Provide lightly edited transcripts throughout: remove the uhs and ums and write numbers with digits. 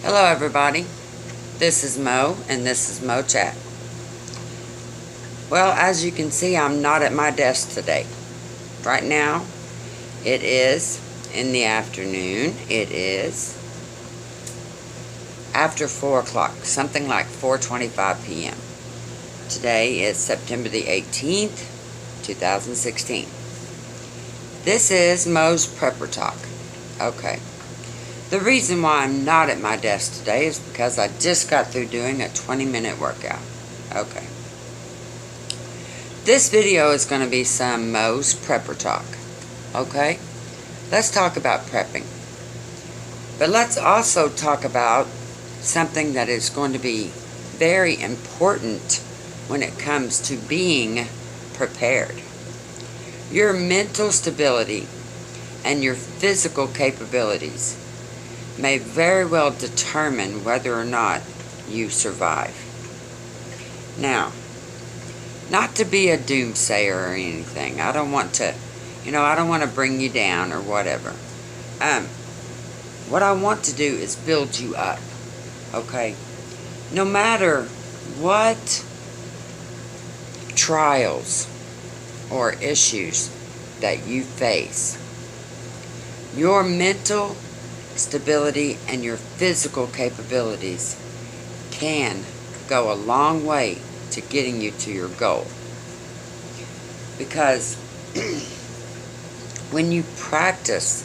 Hello everybody, this is Mo and this is Mo Chat. Well, as you can see, I'm not at my desk today. Right now, it is in the afternoon. It is after 4 o'clock, something like 4:25 p.m. Today is September the 18th, 2016. This is Mo's Prepper Talk. Okay. The reason why I'm not at my desk today is because I just got through doing a 20-minute workout. Okay. This video is going to be some Mo's Prepper Talk. Okay? Let's talk about prepping. But let's also talk about something that is going to be very important when it comes to being prepared. Your mental stability and your physical capabilities may very well determine whether or not you survive. Now, not to be a doomsayer or anything. I don't want to, I don't want to bring you down or whatever. What I want to do is build you up, okay? No matter what trials or issues that you face, your mental stability and your physical capabilities can go a long way to getting you to your goal. Because when you practice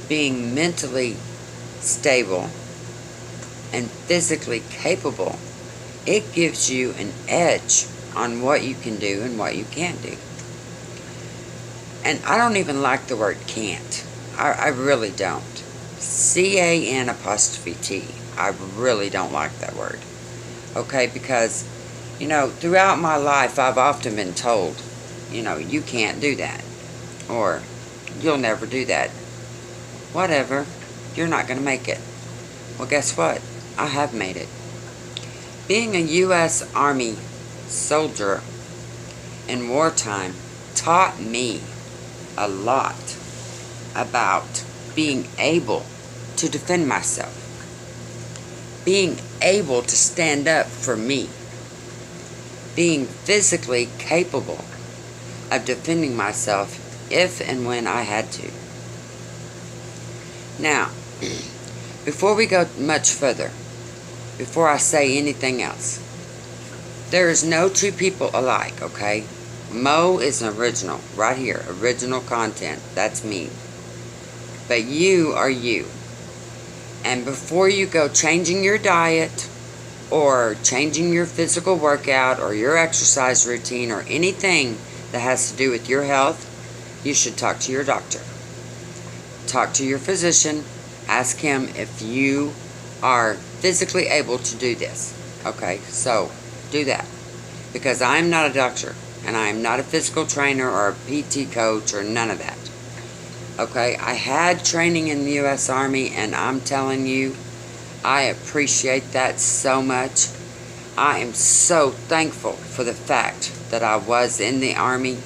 being mentally stable and physically capable, it gives you an edge on what you can do and what you can't do. And I don't even like the word can't. I really don't. C-A-N''T. I really don't like that word. Okay, because, throughout my life, I've often been told, you can't do that. Or, you'll never do that. Whatever. You're not going to make it. Well, guess what? I have made it. Being a U.S. Army soldier in wartime taught me a lot about being able to defend myself, being able to stand up for me, being physically capable of defending myself if and when I had to. Now, before we go much further, before I say anything else, there is no two people alike, okay? Mo is an original, right here, original content. That's me. But you are you. And before you go changing your diet or changing your physical workout or your exercise routine or anything that has to do with your health, you should talk to your doctor. Talk to your physician. Ask him if you are physically able to do this. Okay, so do that. Because I am not a doctor and I am not a physical trainer or a PT coach or none of that. Okay, I had training in the U.S. Army, and I'm telling you, I appreciate that so much. I am so thankful for the fact that I was in the Army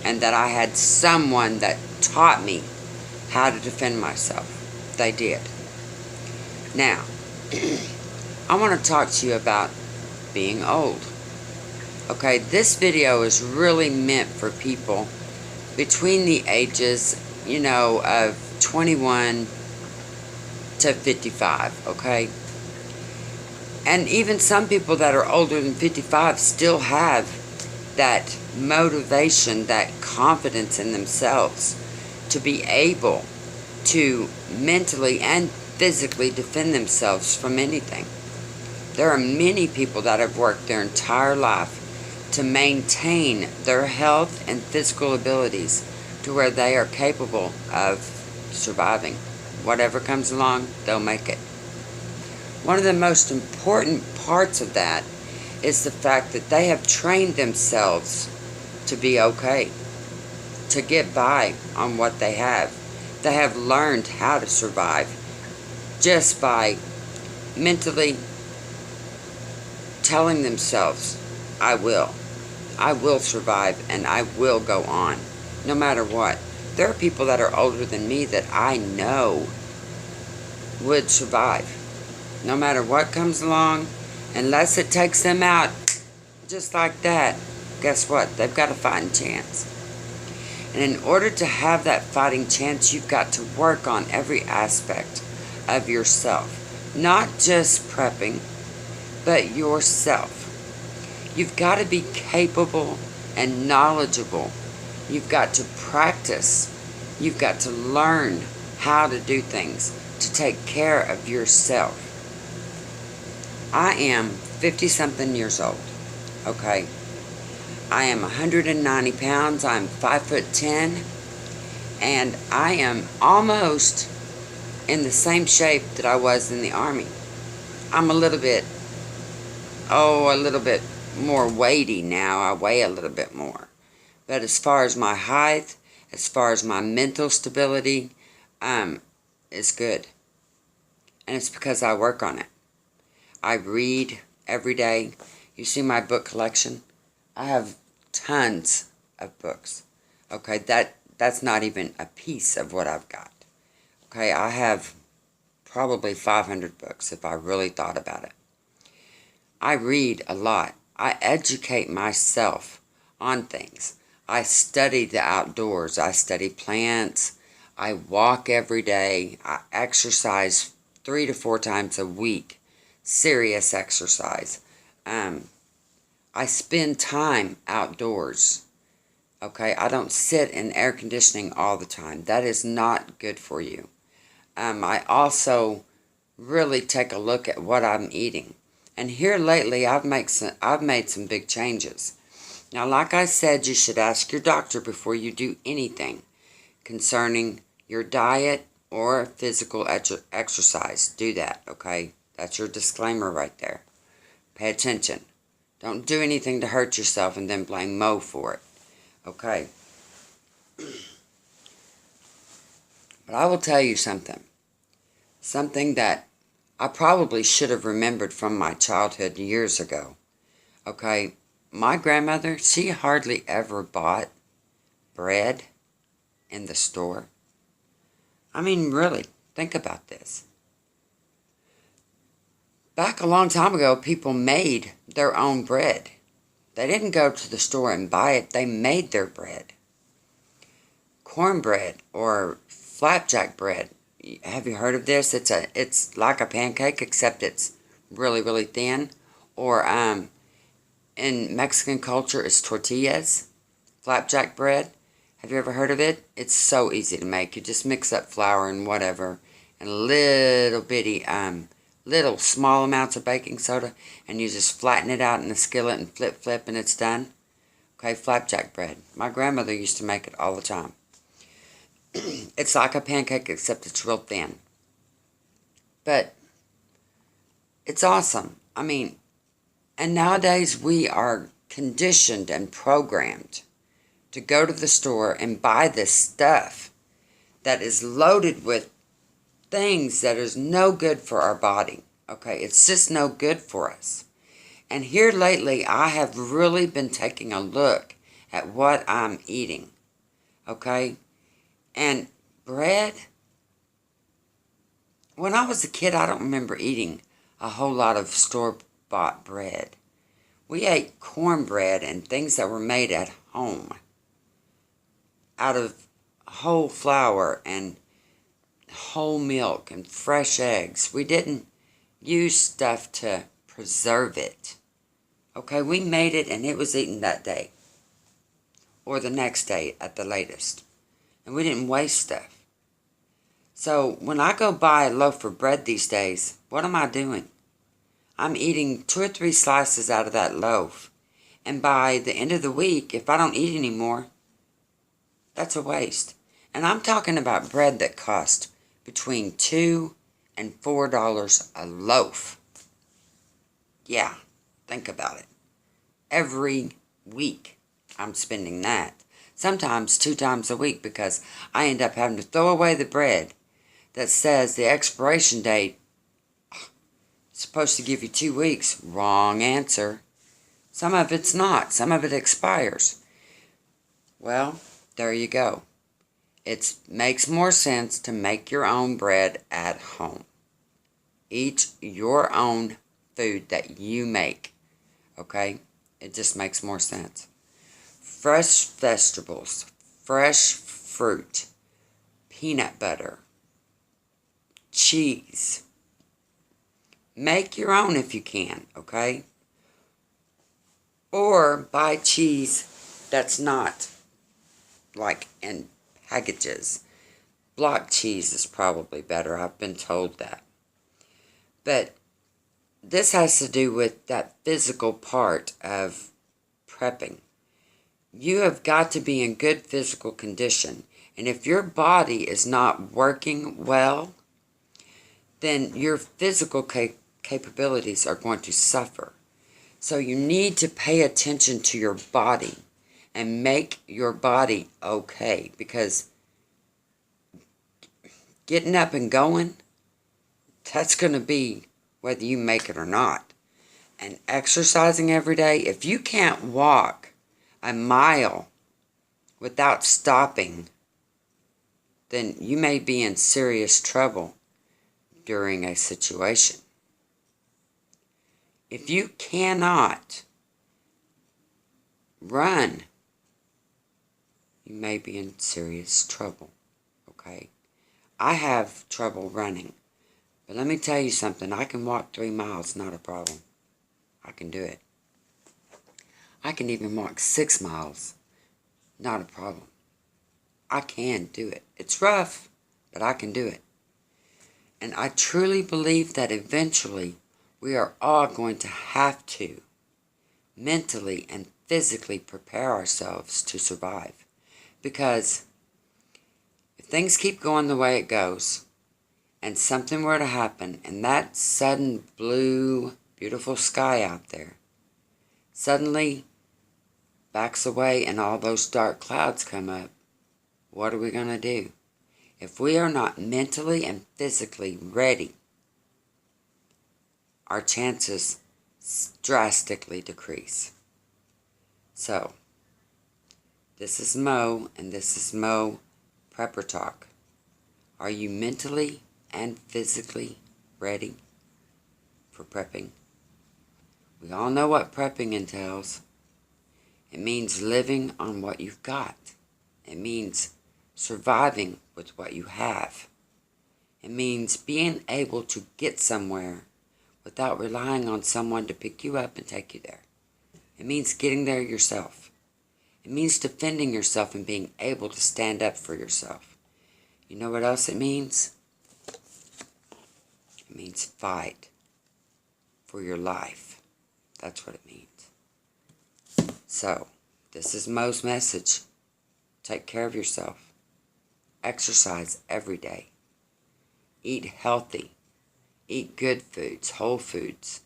and that I had someone that taught me how to defend myself. They did. Now, I want to talk to you about being old. Okay, this video is really meant for people between the ages of 21 to 55, okay? And even some people that are older than 55 still have that motivation, that confidence in themselves to be able to mentally and physically defend themselves from anything. There are many people that have worked their entire life to maintain their health and physical abilities to where they are capable of surviving. Whatever comes along, they'll make it. One of the most important parts of that is the fact that they have trained themselves to be okay, to get by on what they have. They have learned how to survive just by mentally telling themselves, I will survive and I will go on. No matter what. There are people that are older than me that I know would survive. No matter what comes along, unless it takes them out just like that, guess what? They've got a fighting chance. And in order to have that fighting chance, you've got to work on every aspect of yourself. Not just prepping, but yourself. You've got to be capable and knowledgeable. You've got to practice. You've got to learn how to do things to take care of yourself. I am 50-something years old, okay? I am 190 pounds. I'm 5'10", and I am almost in the same shape that I was in the Army. I'm a little bit more weighty now. I weigh a little bit more. But as far as my height, as far as my mental stability, it's good. And it's because I work on it. I read every day. You see my book collection? I have tons of books. Okay, that's not even a piece of what I've got. Okay, I have probably 500 books if I really thought about it. I read a lot. I educate myself on things. I study the outdoors. I study plants. I walk every day. I exercise 3 to 4 times a week. Serious exercise. I spend time outdoors. Okay, I don't sit in air conditioning all the time. That is not good for you. I also really take a look at what I'm eating. And here lately, I've made some big changes. Now, like I said, you should ask your doctor before you do anything concerning your diet or physical exercise. Do that, okay? That's your disclaimer right there. Pay attention. Don't do anything to hurt yourself and then blame Mo for it, okay? But I will tell you something. Something that I probably should have remembered from my childhood years ago. Okay, my grandmother, she hardly ever bought bread in the store. I mean, really, think about this. Back a long time ago, people made their own bread. They didn't go to the store and buy it. They made their bread. Cornbread or flapjack bread. Have you heard of this? It's like a pancake, except it's really, really thin. Or in Mexican culture, it's tortillas, flapjack bread. Have you ever heard of it? It's so easy to make. You just mix up flour and whatever, and little bitty, little small amounts of baking soda, and you just flatten it out in the skillet and flip, and it's done. Okay, flapjack bread. My grandmother used to make it all the time. It's like a pancake, except it's real thin. But it's awesome. I mean, and nowadays we are conditioned and programmed to go to the store and buy this stuff that is loaded with things that is no good for our body. Okay, it's just no good for us. And here lately, I have really been taking a look at what I'm eating. Okay? And bread, when I was a kid, I don't remember eating a whole lot of store-bought bread. We ate cornbread and things that were made at home out of whole flour and whole milk and fresh eggs. We didn't use stuff to preserve it. Okay, we made it and it was eaten that day or the next day at the latest. And we didn't waste stuff. So when I go buy a loaf of bread these days, what am I doing? I'm eating 2 or 3 slices out of that loaf. And by the end of the week, if I don't eat anymore, that's a waste. And I'm talking about bread that cost between $2 and $4 a loaf. Yeah, think about it. Every week I'm spending that. Sometimes 2 times a week, because I end up having to throw away the bread that says the expiration date is supposed to give you 2 weeks. Wrong answer. Some of it's not. Some of it expires. Well, there you go. It makes more sense to make your own bread at home. Eat your own food that you make, okay? It just makes more sense. Fresh vegetables, fresh fruit, peanut butter, cheese. Make your own if you can, okay? Or buy cheese that's not like in packages. Block cheese is probably better. I've been told that. But this has to do with that physical part of prepping. You have got to be in good physical condition. And if your body is not working well, then your physical capabilities are going to suffer. So you need to pay attention to your body and make your body okay. Because getting up and going, that's going to be whether you make it or not. And exercising every day, if you can't walk a mile without stopping, then you may be in serious trouble during a situation. If you cannot run, you may be in serious trouble, okay? I have trouble running, but let me tell you something. I can walk 3 miles, not a problem. I can do it. I can even walk 6 miles, not a problem. I can do it. It's rough, but I can do it. And I truly believe that eventually we are all going to have to mentally and physically prepare ourselves to survive. Because if things keep going the way it goes, and something were to happen, and that sudden blue, beautiful sky out there suddenly backs away and all those dark clouds come up, what are we going to do? If we are not mentally and physically ready, our chances drastically decrease. So, this is Mo, and this is Mo Prepper Talk. Are you mentally and physically ready for prepping? We all know what prepping entails. It means living on what you've got. It means surviving with what you have. It means being able to get somewhere without relying on someone to pick you up and take you there. It means getting there yourself. It means defending yourself and being able to stand up for yourself. You know what else it means? It means fight for your life. That's what it means. So, this is Mo's message. Take care of yourself. Exercise every day. Eat healthy. Eat good foods, whole foods.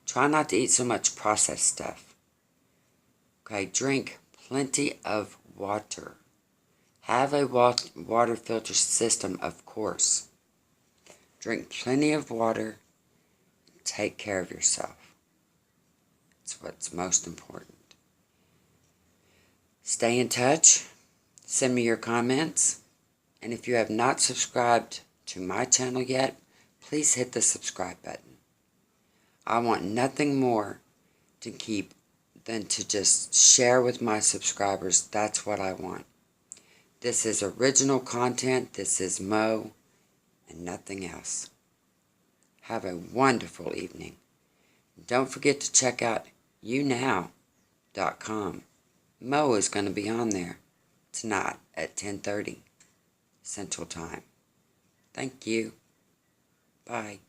Try not to eat so much processed stuff. Okay, drink plenty of water. Have a water filter system, of course. Drink plenty of water. Take care of yourself. It's what's most important. Stay in touch. Send me your comments. And if you have not subscribed to my channel yet, please hit the subscribe button. I want nothing more than to just share with my subscribers. That's what I want. This is original content. This is Mo and nothing else. Have a wonderful evening. Don't forget to check out younow.com. Mo is going to be on there tonight at 10:30 Central Time. Thank you. Bye.